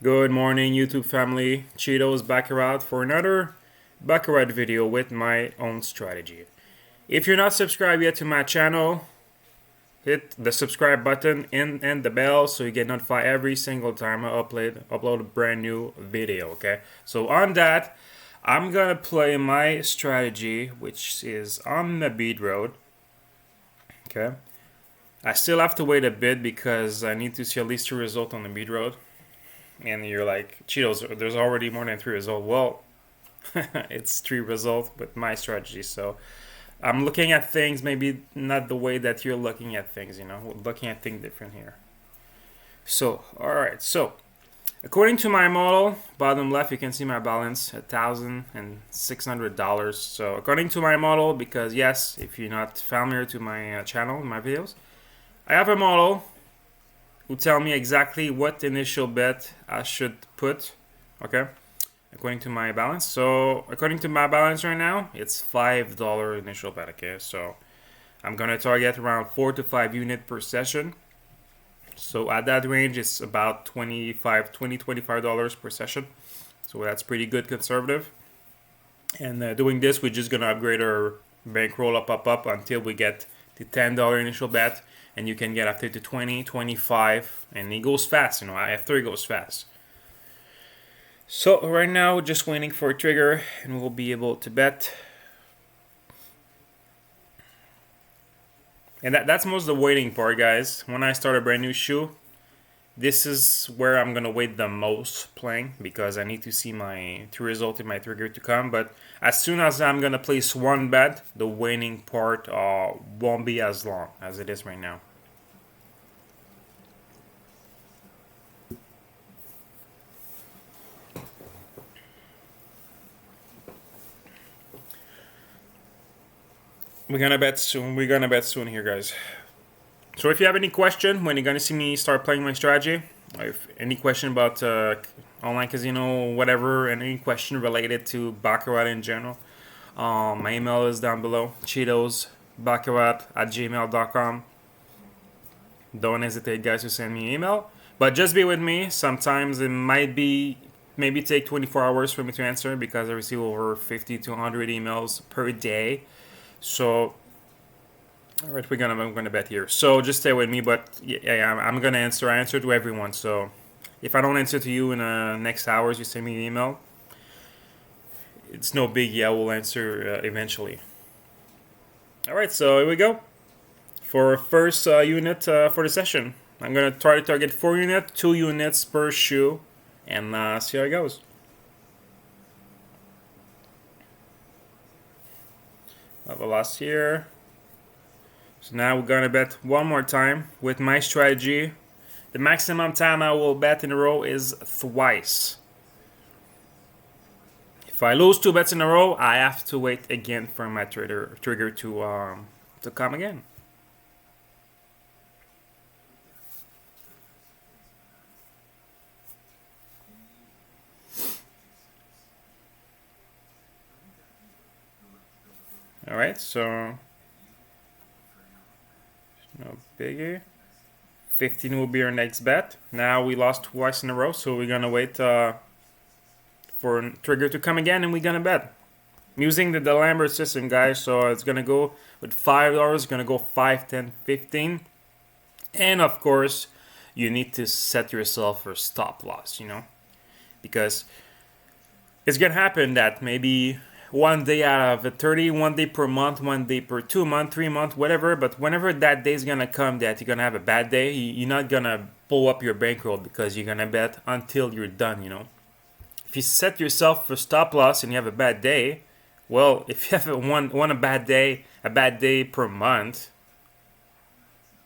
Good morning, YouTube family. Cheetos Baccarat for another Baccarat video with my own strategy. If you're not subscribed yet to my channel, hit the subscribe button and the bell so you get notified every single time I upload a brand new video. Okay, so on that, I'm gonna play my strategy, which is on the bead road. Okay, I still have to wait a bit because I need to see at least 2 results on the bead road. And you're like, Cheetos, there's already more than 3 results. Well, it's 3 results with my strategy. So I'm looking at things maybe not the way that you're looking at things, We're looking at things different here. So, alright, so according to my model, bottom left, you can see my balance, $1,600. So according to my model, because yes, if you're not familiar to my channel, my videos, I have a model who tell me exactly what initial bet I should put, okay, according to my balance. So according to my balance right now, it's $5 initial bet, okay? So I'm gonna target around 4 to 5 units per session. So at that range, it's about $25 per session. So that's pretty good conservative. And doing this, we're just gonna upgrade our bankroll up until we get the $10 initial bet, and you can get after to 20, 25, and it goes fast, after it goes fast. So right now, we're just waiting for a trigger, and we'll be able to bet. And that's most of the waiting part, guys. When I start a brand new shoe, this is where I'm gonna wait the most playing, because I need to see my result in my trigger to come. But as soon as I'm gonna place one bet, the waiting part won't be as long as it is right now. We're gonna bet soon. We're gonna bet soon here, guys. So if you have any question when you're gonna see me start playing my strategy, if any question about online casino, whatever, and any question related to Baccarat in general, my email is down below, cheetosbaccarat@gmail.com. Don't hesitate, guys, to send me an email. But just be with me. Sometimes it might be maybe take 24 hours for me to answer, because I receive over 50 to 100 emails per day. So all right, I'm gonna bet here. So just stay with me, but yeah, I'm gonna answer. I answer to everyone. So if I don't answer to you in the next hours, you send me an email. It's no biggie. I will answer eventually. All right, so here we go for our first unit for the session. I'm gonna try to target 4 units, 2 units per shoe, and see how it goes. I have a loss here. So now we're gonna bet one more time with my strategy. The maximum time I will bet in a row is twice. If I lose 2 bets in a row, I have to wait again for my trigger to come again. All right, so no biggie. 15 will be our next bet. Now we lost twice in a row, so we're gonna wait for a trigger to come again, and we're gonna bet. I'm using the Lambert system, guys, so it's gonna go with $5, it's gonna go 5, 10, 15. And of course, you need to set yourself for stop loss, because it's gonna happen that maybe one day out of 30, 1 day per month, 1 day per 2 month, 3 month, whatever. But whenever that day is gonna come that you're gonna have a bad day, you're not gonna pull up your bankroll, because you're gonna bet until you're done. If you set yourself for stop loss and you have a bad day, well, if you have a bad day per month,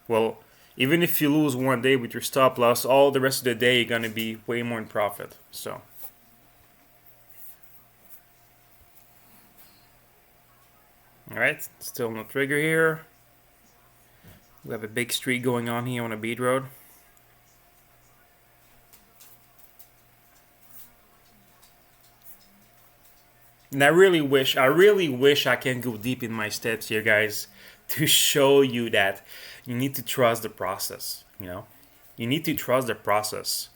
well, even if you lose 1 day with your stop loss, all the rest of the day you're gonna be way more in profit. So. Alright, still no trigger here. We have a big streak going on here on a bead road. And I really wish I can go deep in my steps here, guys, to show you that you need to trust the process, You need to trust the process.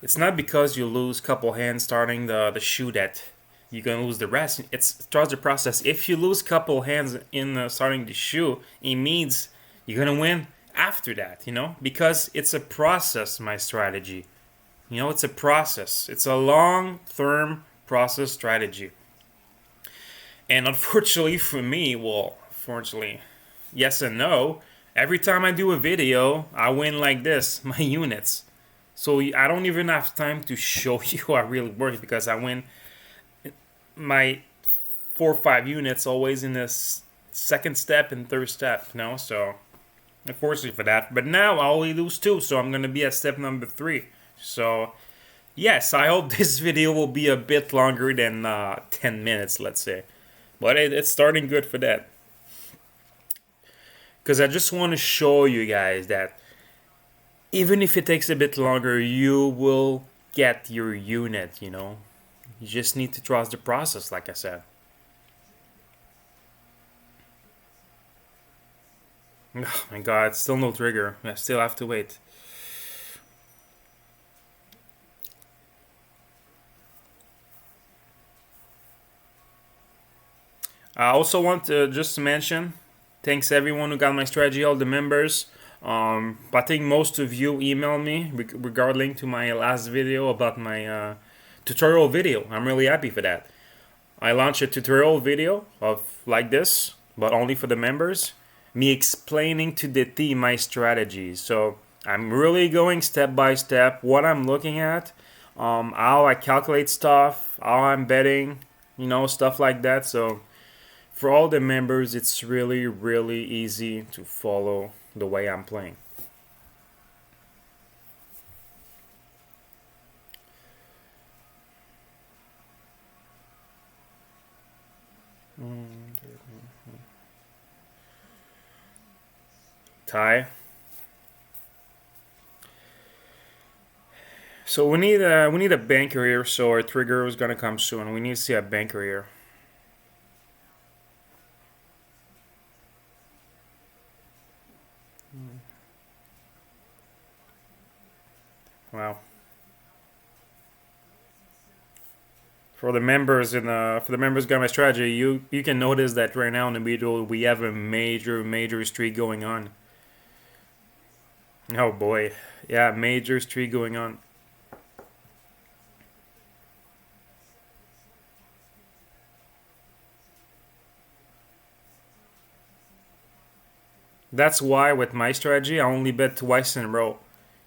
it's not because you lose couple hands starting the shoe that you're gonna lose the rest. It's throughout the process. If you lose couple hands in starting the shoe, it means you're gonna win after that. Because it's a process. My strategy. It's a process. It's a long-term process strategy. And unfortunately for me, well, fortunately, yes and no. Every time I do a video, I win like this, my units. So I don't even have time to show you how it really works because I win my 4 or 5 units always in the second step and third step, So unfortunately for that. But now I only lose 2, so I'm going to be at step number 3. So yes, I hope this video will be a bit longer than 10 minutes, let's say. But it's starting good for that. Because I just want to show you guys that even if it takes a bit longer, you will get your unit, You just need to trust the process, like I said. Oh my god, still no trigger. I still have to wait. I also want to just mention, thanks everyone who got my strategy, all the members. I think most of you emailed me regarding to my last video about my tutorial video. I'm really happy for that. I launched a tutorial video of like this, but only for the members. Me explaining to the team my strategy. So I'm really going step by step what I'm looking at, how I calculate stuff, how I'm betting, stuff like that. So for all the members, it's really, really easy to follow the way I'm playing. Tie. So we need a banker here. So our trigger is gonna come soon. We need to see a banker here. Wow. For the members got my strategy, you can notice that right now in the video we have a major streak going on. Oh boy, yeah, major streak going on. That's why with my strategy I only bet twice in a row,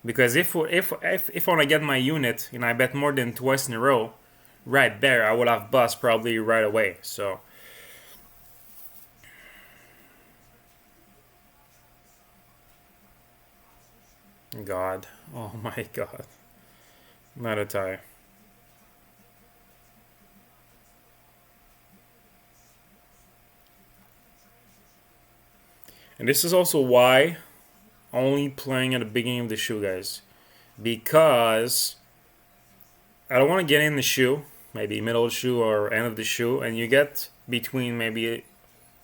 because if I want to get my unit and I bet more than twice in a row, right there I would have bust probably right away. So God, oh my God, not a tie. And this is also why only playing at the beginning of the shoe, guys, because I don't want to get in the shoe, maybe middle of the shoe or end of the shoe, and you get between maybe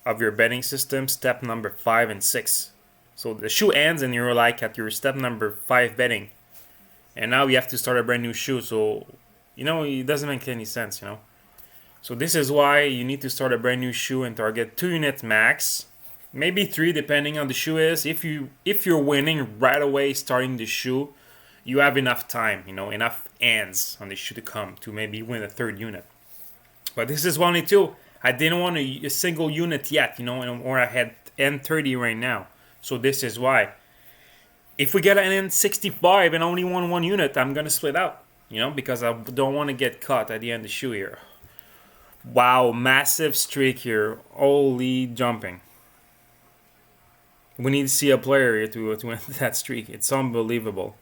of your betting system step number 5 and 6. So the shoe ends and you're like at your step number 5 betting, and now you have to start a brand new shoe. So it doesn't make any sense. So this is why you need to start a brand new shoe and target 2 units max. Maybe 3 depending on the shoe is. If you're winning right away starting the shoe, you have enough time, enough hands on the shoe to come to maybe win a 3rd unit. But this is only 2. I didn't want a single unit yet, or I had N30 right now. So this is why. If we get an N65 and only won 1 unit, I'm going to split out, because I don't want to get caught at the end of the shoe here. Wow, massive streak here. Holy jumping. We need to see a player here to end that streak. It's unbelievable.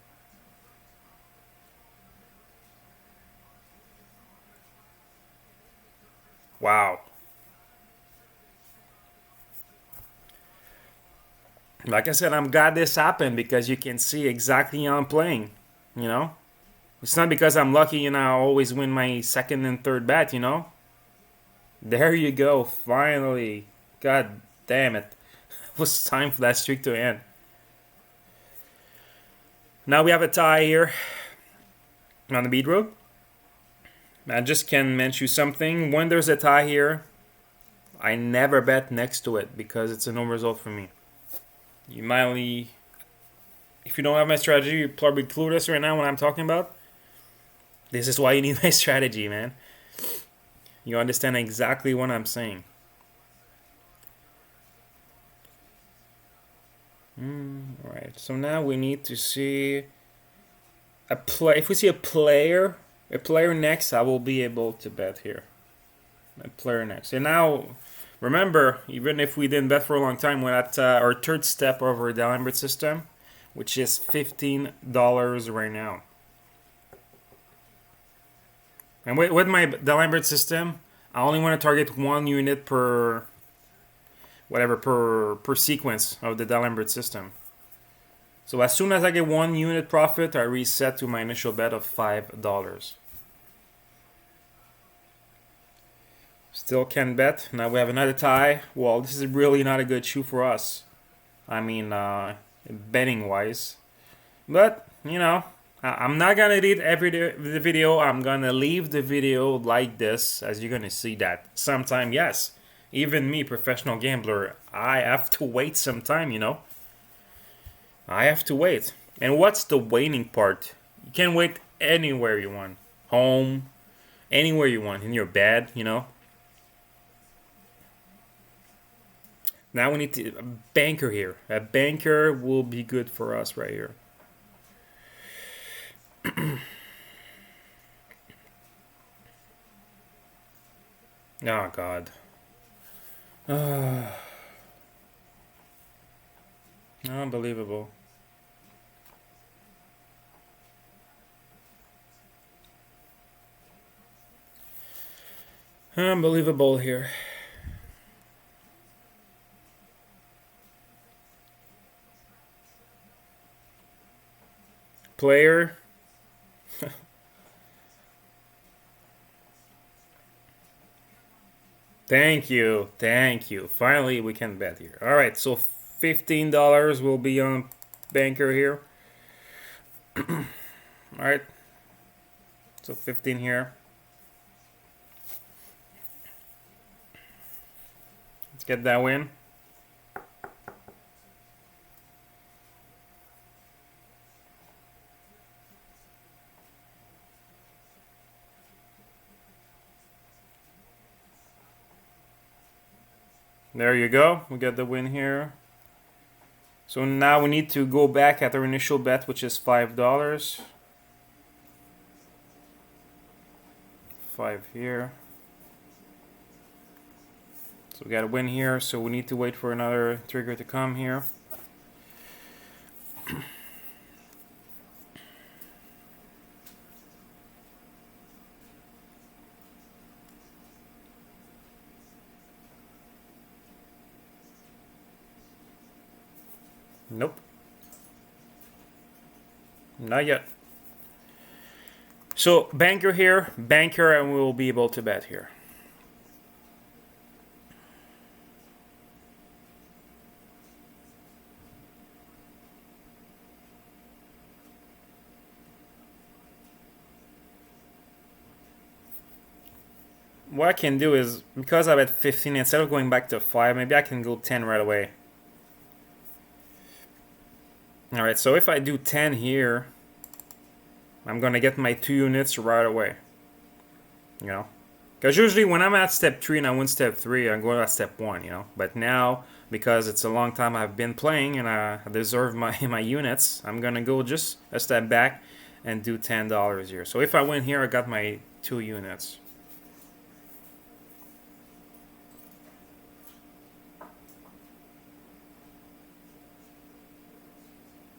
Wow. Like I said, I'm glad this happened because you can see exactly how I'm playing. It's not because I'm lucky and I always win my second and third bet. There you go. Finally. God damn it. It was time for that streak to end. Now we have a tie here. on the bead road. I just can mention you something. When there's a tie here, I never bet next to it because it's a no result for me. You might only, if you don't have my strategy, you're probably clueless right now what I'm talking about. This is why you need my strategy, man. You understand exactly what I'm saying. Alright, so now we need to see a play. If we see a player next, I will be able to bet here. A player next. And now, remember, even if we didn't bet for a long time, we're at our third step of our D'Alembert system, which is $15 right now. And with my D'Alembert system, I only want to target 1 unit per sequence of the D'Alembert system. So as soon as I get 1 unit profit, I reset to my initial bet of $5. Still can bet. Now we have another tie. Well, this is really not a good shoe for us. I mean, betting wise. But, you know, I'm not gonna edit the video. I'm gonna leave the video like this, as you're gonna see that. Sometime, yes. Even me, professional gambler, I have to wait some time, you know. I have to wait. And what's the waiting part? You can wait anywhere you want. Home, anywhere you want. In your bed, you know. Now we need a banker here. A banker will be good for us right here. Oh, God. Unbelievable. Unbelievable here. Player. Thank you. Finally, we can bet here. All right, so $15 will be on banker here. All right, so 15 here. Let's get that win. There you go. We get the win here. So now we need to go back at our initial bet, which is $5. 5 here. So we got a win here. So we need to wait for another trigger to come here. Nope. Not yet. So banker here, banker, and we will be able to bet here. What I can do is, because I'm at 15, instead of going back to 5, maybe I can go 10 right away. Alright, so if I do 10 here, I'm going to get my 2 units right away. You know? Because usually when I'm at step 3 and I win step 3, I'm going at step 1, you know? But now, because it's a long time I've been playing and I deserve my units, I'm going to go just a step back and do $10 here. So if I win here, I got my 2 units.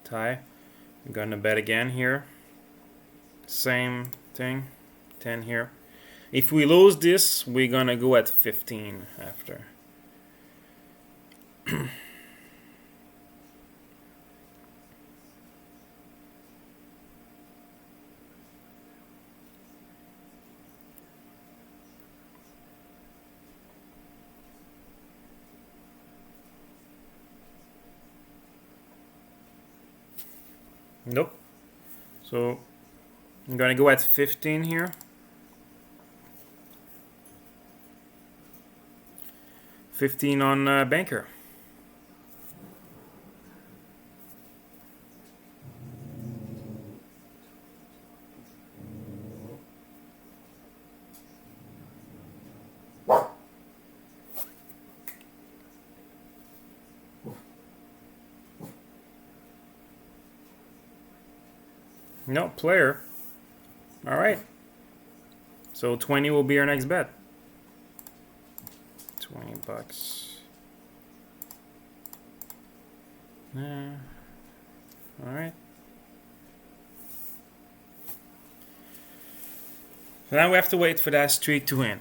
Tie. I'm gonna bet again here. Same thing. 10 here. If we lose this, we're gonna go at 15 after. Nope. So I'm gonna go at 15 here. 15 on banker. No, player. All right. So 20 will be our next bet. 20 bucks. Yeah. All right. So now we have to wait for that streak to end.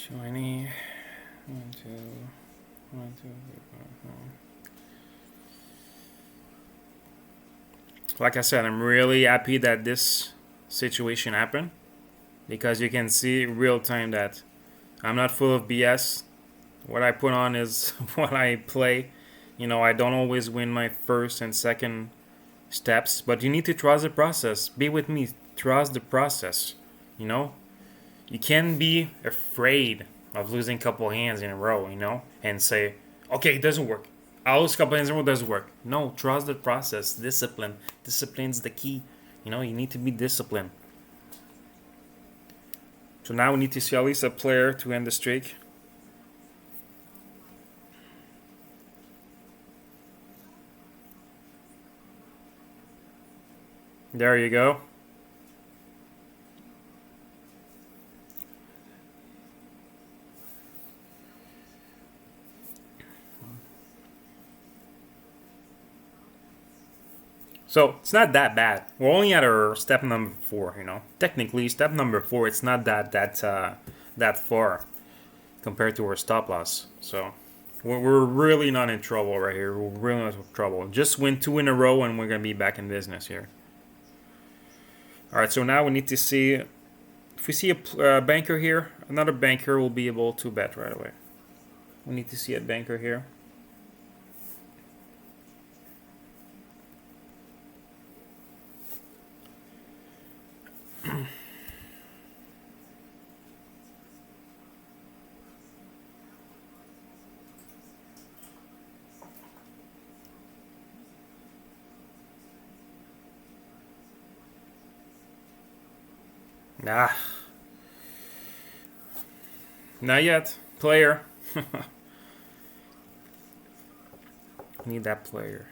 Twenty. 1, 2, 1, 2, 3, 4, 5. Like I said, I'm really happy that this situation happened because you can see real time that I'm not full of BS. What I put on is what I play. You know, I don't always win my first and second steps, but you need to trust the process. Be with me. Trust the process. You know, you can't be afraid of losing a couple hands in a row, you know, and say, okay, it doesn't work. I'll lose a couple hands in a row, it doesn't work. No, trust the process. Discipline. Discipline's the key. You know, you need to be disciplined. So now we need to see at least a player to end the streak. There you go. So it's not that bad. We're only at our step number 4, you know. Technically, step number 4, it's not that far compared to our stop loss. So we're really not in trouble right here. We're really not in trouble. Just win 2 in a row and we're gonna be back in business here. All right. So now we need to see if we see a banker here. Another banker will be able to bet right away. We need to see a banker here. Ah, not yet. Player. Need that player.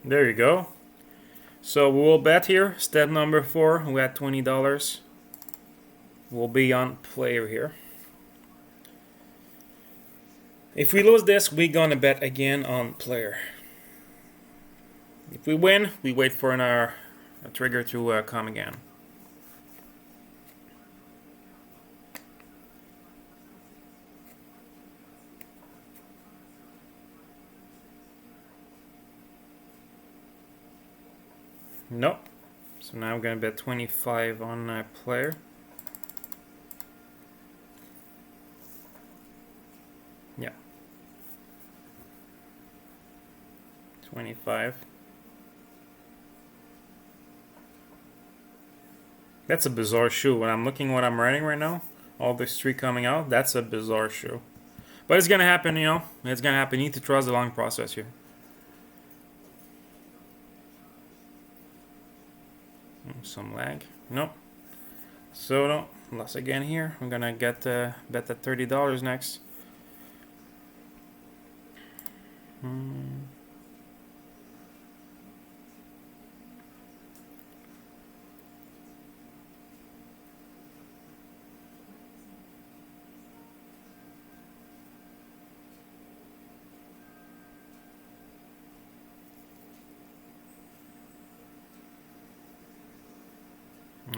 There you go. So we will bet here. Step number 4. We had $20. We'll be on player here. If we lose this, we're gonna bet again on player. If we win, we wait for a trigger to come again. Nope. So now I'm gonna bet 25 on player. Yeah. 25. That's a bizarre shoe. When I'm looking what I'm writing right now, all this streak coming out, that's a bizarre shoe. But it's gonna happen, you know. It's gonna happen. You need to trust the long process here. Some lag. Nope. So no. Loss again here. I'm gonna get bet that $30 next.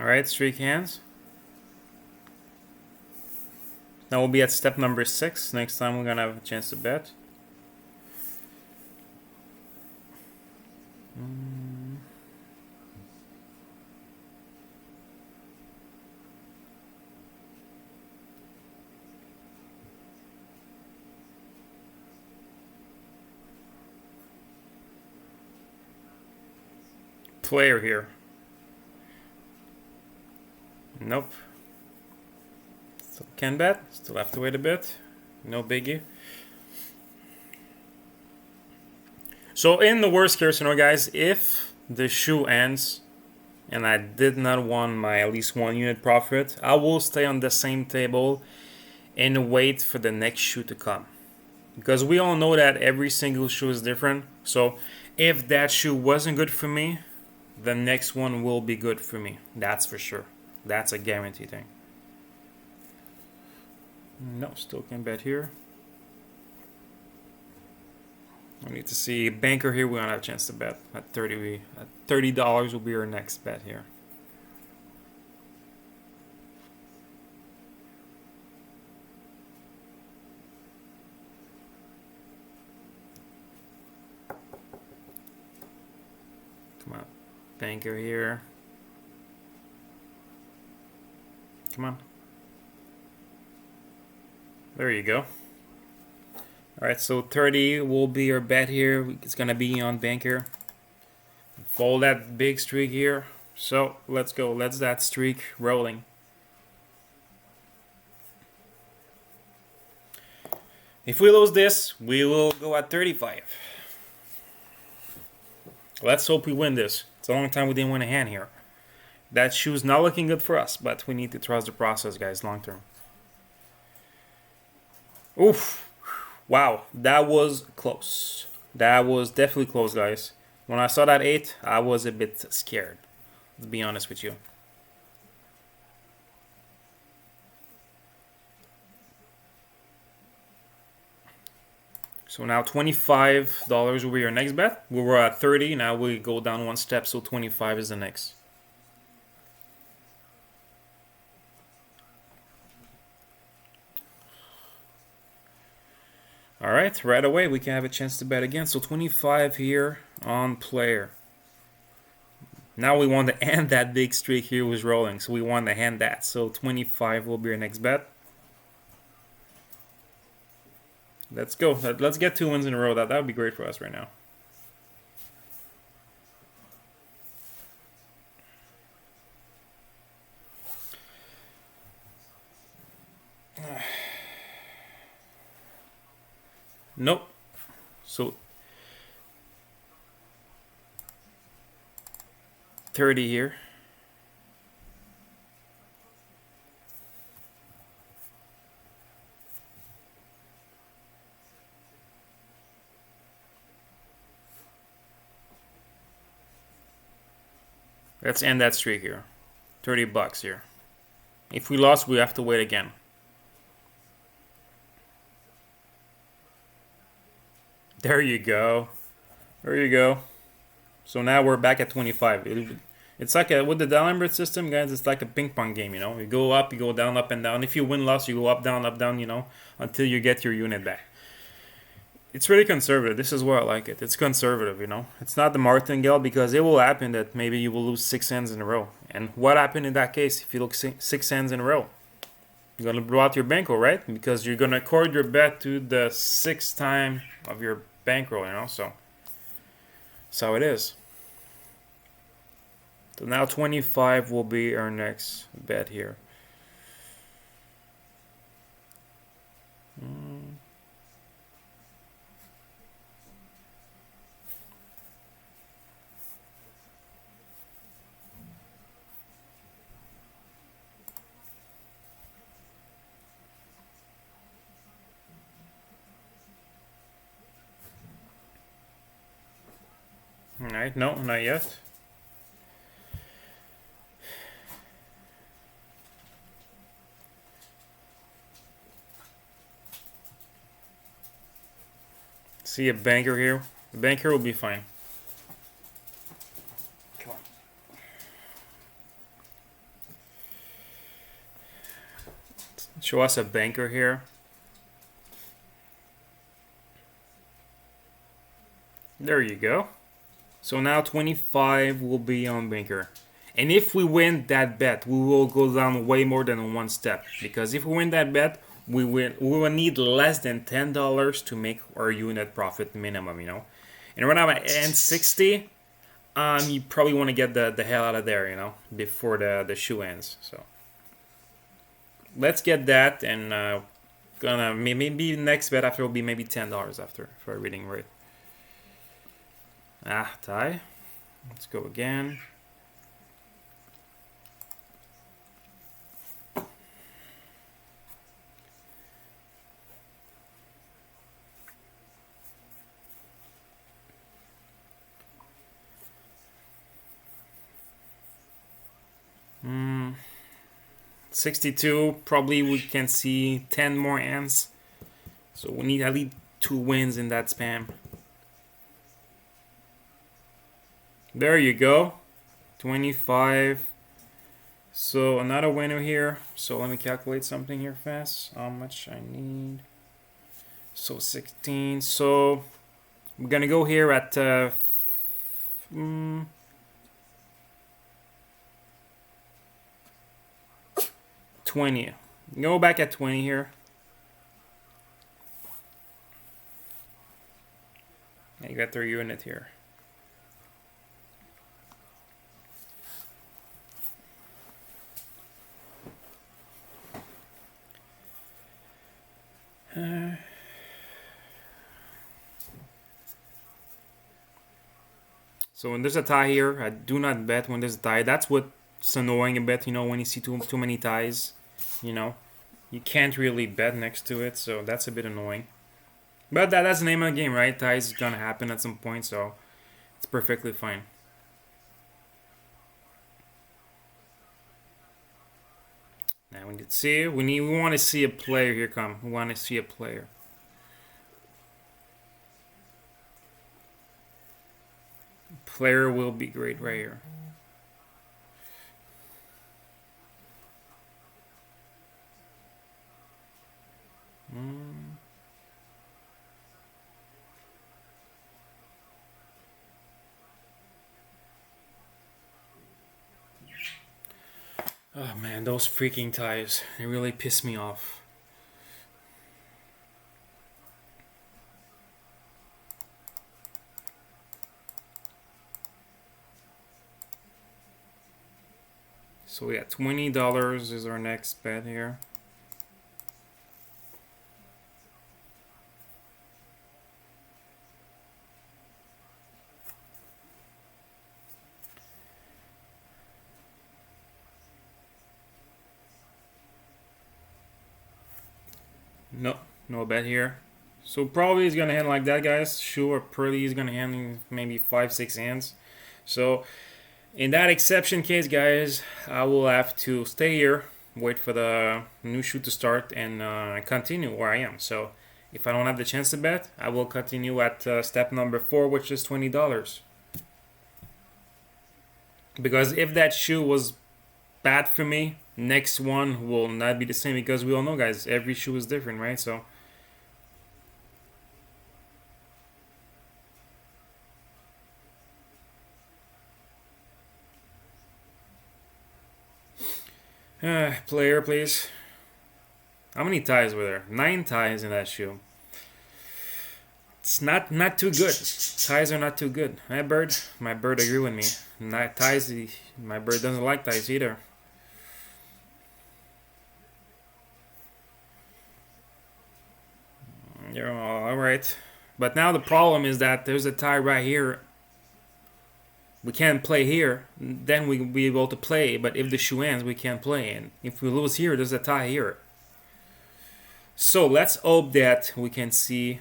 Alright, streak hands. Now we'll be at step number 6. Next time we're gonna have a chance to bet. Player here. Nope. Still can bet. Still have to wait a bit. No biggie. So in the worst case scenario, guys, if the shoe ends and I did not want my at least 1 unit profit, I will stay on the same table and wait for the next shoe to come. Because we all know that every single shoe is different. So if that shoe wasn't good for me, the next one will be good for me. That's for sure. That's a guarantee thing. No, still can bet here. We need to see banker here. We don't have a chance to bet at $30 will be our next bet here. Come on, banker here. Come on. There you go. Alright, so 30 will be our bet here. It's gonna be on banker. Follow that big streak here. So let's go. Let's that streak rolling. If we lose this, we will go at 35. Let's hope we win this. It's a long time we didn't win a hand here. That shoe's not looking good for us, but we need to trust the process, guys, long term. Oof. Wow, that was close. That was definitely close, guys. When I saw that 8, I was a bit scared. Let's be honest with you. So now $25 will be our next bet. We were at 30, now we go down 1 step, so 25 is the next. Alright, right away we can have a chance to bet again. So 25 here on player. Now we want to end that big streak here was rolling, so we want to hand that. So 25 will be our next bet. Let's go. Let's get 2 wins in a row. That would be great for us right now. Nope. So 30 here. Let's end that streak here. $30 here. If we lost, we have to wait again. There you go. There you go. So now we're back at 25. It's like with the D'Alembert system, guys, it's like a ping pong game, you know. You go up, you go down, up and down. If you win, loss, you go up, down, you know, until you get your unit back. It's really conservative. This is where I like it. It's conservative, you know. It's not the martingale because it will happen that maybe you will lose 6 hands in a row. And what happened in that case if you look 6 hands in a row? You're going to blow out your bankroll, right? Because you're going to accord your bet to the 6th time of your bankroll, you know. So that's how it is. So now 25 will be our next bet here. Alright, no, not yet. See a banker here. The banker will be fine. Come on. show us a banker here. There you go. So now 25 will be on banker. And if we win that bet, we will go down way more than one step. Because if we win that bet, we will need less than $10 to make our unit profit minimum, you know. And right now at N60, you probably want to get the hell out of there, you know, before the shoe ends. So let's get that, and gonna maybe next bet after will be maybe $10 after, if I'm reading right. Ah, tie. Let's go again. Hmm. 62, probably we can see 10 more hands. So we need at least 2 wins in that spam. There you go. 25. So another winner here. So let me calculate something here fast. How much I need. So 16. So we're gonna go here at 20. Go back at 20 here. You got their unit here. So when there's a tie here, I do not bet when there's a tie. That's what's annoying a bit, you know, when you see too many ties, you know. You can't really bet next to it, so that's a bit annoying. But that's the name of the game, right? Ties is gonna happen at some point, so it's perfectly fine. Now we need to see. We want to see a player here come. We want to see a player. Player will be great right here. Oh man, those freaking ties. They really piss me off. So yeah, $20 is our next bet here. No bet here. So probably he's gonna hand like that, guys. Sure, pretty he's gonna hand maybe 5-6 hands. So in that exception case, guys, I will have to stay here, wait for the new shoe to start, and continue where I am. So if I don't have the chance to bet, I will continue at step number 4, which is $20. Because if that shoe was bad for me, next one will not be the same, because we all know, guys, every shoe is different, right? So player, please. How many ties were there? 9 ties in that shoe. It's not too good. Ties are not too good. My bird agree with me. Not ties. My bird doesn't like ties either. You're all right. But now the problem is that there's a tie right here. We can't play here, then we'll be able to play. But if the shoe ends, we can't play. And if we lose here, there's a tie here. So let's hope that we can see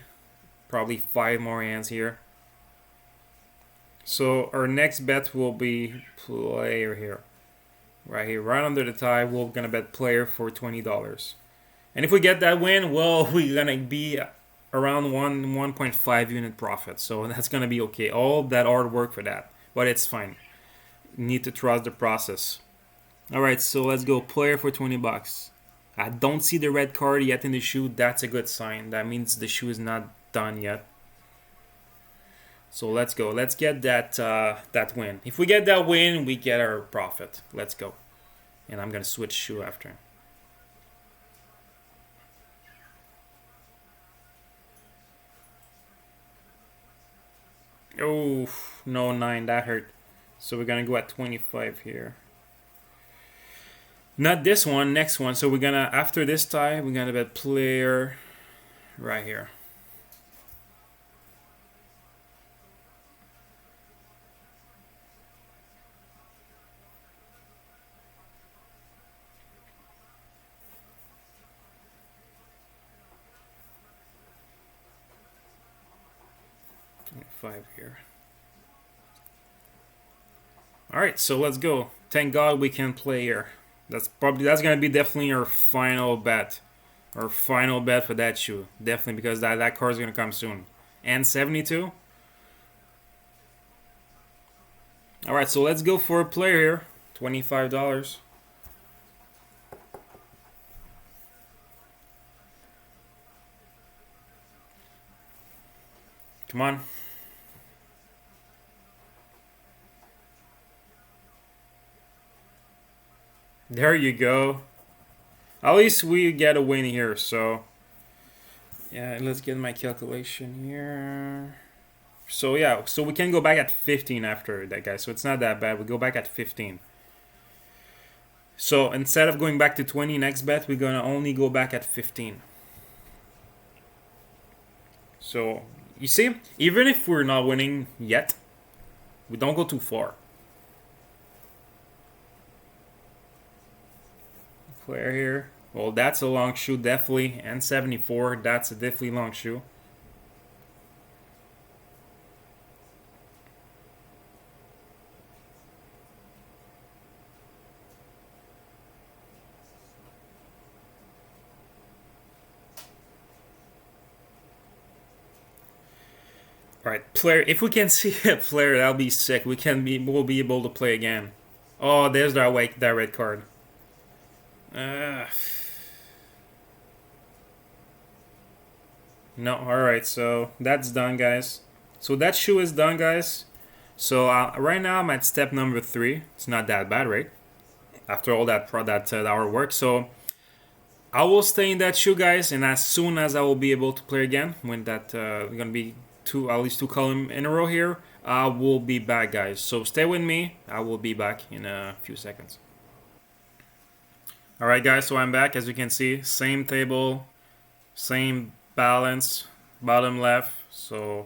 probably 5 more hands here. So our next bet will be player here. Right here, right under the tie, we're going to bet player for $20. And if we get that win, well, we're going to be around 1.5 unit profit. So that's going to be okay. All that hard work for that. But it's fine. You need to trust the process. Alright, so let's go player for $20. I don't see the red card yet in the shoe. That's a good sign. That means the shoe is not done yet. So let's go. Let's get that win. If we get that win, we get our profit. Let's go. And I'm gonna switch shoe after. Oh no, 9. That hurt. So we're gonna go at 25 here. Not this one. Next one. So we're gonna after this tie, we're gonna bet player right here. Five here. All right, so let's go. Thank God we can play here. That's gonna be definitely our final bet. Our final bet for that shoe. Definitely because that card is gonna come soon. And 72. All right, so let's go for a player here. $25. Come on. There you go. At least we get a win here, so yeah, let's get my calculation here. So yeah, so we can go back at 15 after that, guys. So it's not that bad. We go back at 15. So instead of going back to 20 next bet, we're gonna only go back at 15. So you see, even if we're not winning yet, we don't go too far. Player here. Well, that's a long shoe, definitely. And 74, that's a definitely long shoe. All right, player. If we can see a player, that'll be sick. We'll be able to play again. Oh, there's that red card. No, alright, so that's done, guys. So that shoe is done, guys. So right now I'm at step number 3. It's not that bad, right? After all that hour work. So I will stay in that shoe, guys, and as soon as I will be able to play again, when that gonna be at least two column in a row here, I will be back, guys. So stay with me. I will be back in a few seconds. Alright, guys, so I'm back. As you can see, same table, same balance, bottom left. So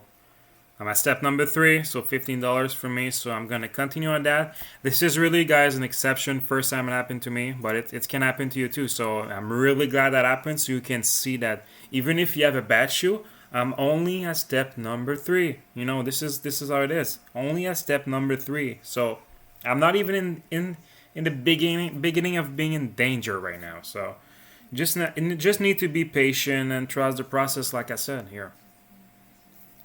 I'm at step number 3, so $15 for me. So I'm gonna continue on that. This is really, guys, an exception. First time it happened to me, but it can happen to you too. So I'm really glad that happened. So you can see that even if you have a bad shoe, I'm only at step number 3. You know, this is how it is. Only at step number 3. So I'm not even in the beginning of being in danger right now. So just need to be patient and trust the process, like I said here.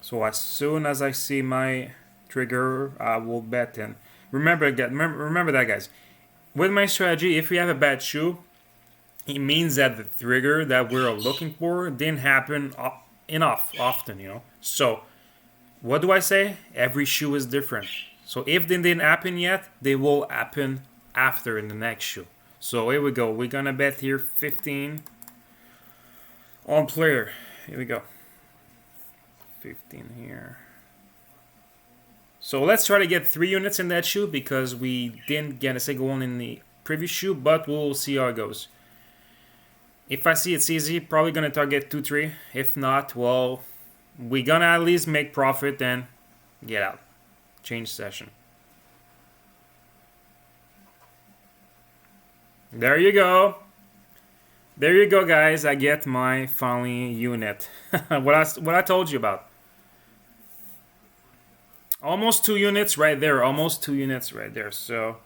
So as soon as I see my trigger, I will bet. And remember that, guys. With my strategy, if we have a bad shoe, it means that the trigger that we're looking for didn't happen enough often, you know. So what do I say? Every shoe is different. So if they didn't happen yet, they will happen after in the next shoe. So here we go. We're gonna bet here 15 on player. Here we go. 15 here. So let's try to get 3 units in that shoe because we didn't get a single one in the previous shoe, but we'll see how it goes. If I see it's easy, probably gonna target 2-3. If not, well, we're gonna at least make profit and get out. Change session. There you go. There you go, guys. I get my finally unit. what I told you about. Almost 2 units right there. Almost 2 units right there. So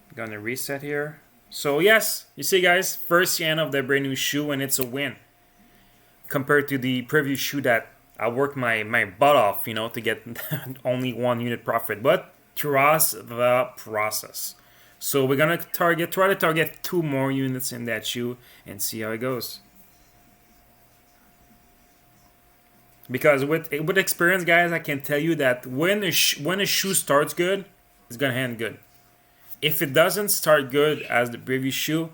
I'm gonna reset here. So yes, you see, guys, first scan of the brand new shoe, and it's a win compared to the previous shoe that I worked my butt off, you know, to get only 1 unit profit. But trust the process. So we're gonna try to target 2 more units in that shoe and see how it goes. Because with experience, guys, I can tell you that when a shoe starts good, it's gonna end good. If it doesn't start good as the previous shoe,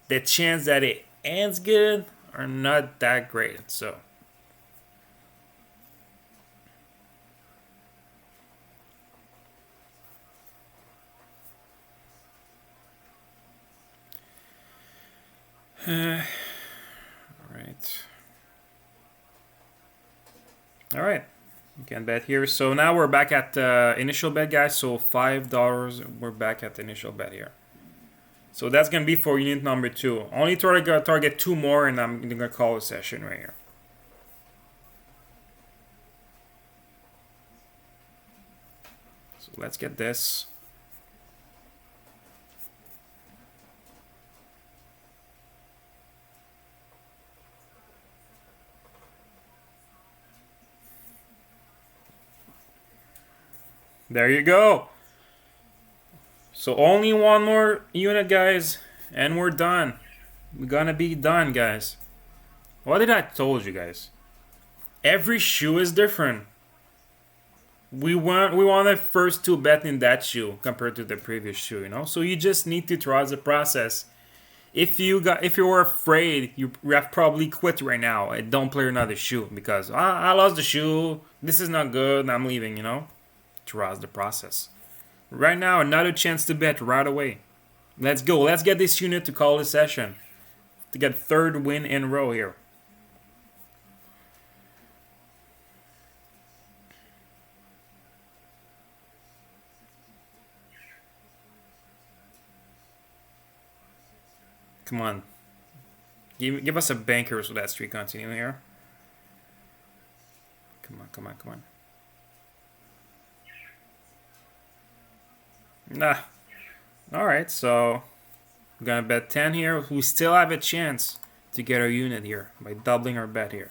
the chance that it ends good are not that great. So all right, you can bet here. So now we're back at initial bet, guys. So $5. We're back at the initial bet here. So that's gonna be for unit number 2. Only target 2 more, and I'm gonna call a session right here. So let's get this. There you go. So only one more unit, guys, and we're done. We're gonna be done, guys. What did I told you, guys? Every shoe is different. We want the first 2 bet in that shoe compared to the previous shoe, you know. So you just need to trust the process. If you were afraid, you have probably quit right now and don't play another shoe because I lost the shoe. This is not good. I'm leaving, you know. Trust the process. Right now, another chance to bet right away. Let's go. Let's get this unit to call the session to get 3rd win in a row here. Come on. Give us a banker so that streak continue here. Come on, come on, come on. Nah. Alright, so we're gonna bet 10 here. We still have a chance to get our unit here by doubling our bet here.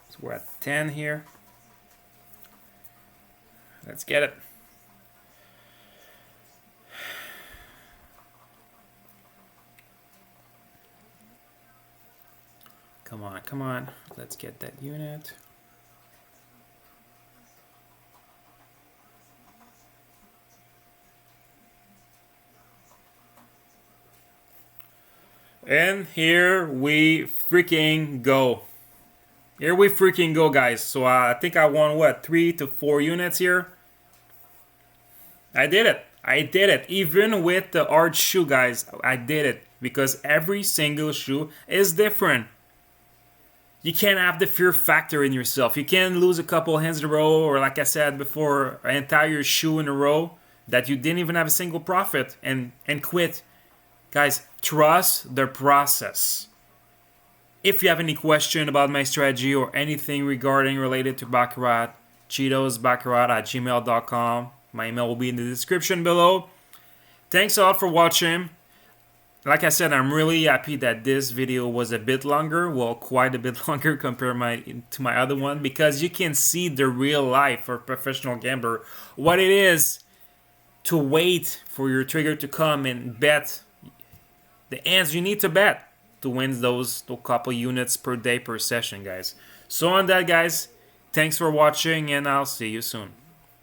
So we're at 10 here. Let's get it. Come on, come on. Let's get that unit. And here we freaking go. Here we freaking go, guys. So I think I won, what, 3 to 4 units here? I did it. I did it. Even with the hard shoe, guys, I did it. Because every single shoe is different. You can't have the fear factor in yourself. You can't lose a couple hands in a row, or like I said before, an entire shoe in a row that you didn't even have a single profit and quit. Guys, trust the process. If you have any question about my strategy or anything related to Baccarat, cheetosbaccarat@gmail.com. My email will be in the description below. Thanks a lot for watching. Like I said, I'm really happy that this video was a bit longer. Well, quite a bit longer compared to my other one, because you can see the real life for a professional gambler. What it is to wait for your trigger to come and bet the hands you need to bet to win those couple units per day per session, guys. So on that, guys, thanks for watching, and I'll see you soon.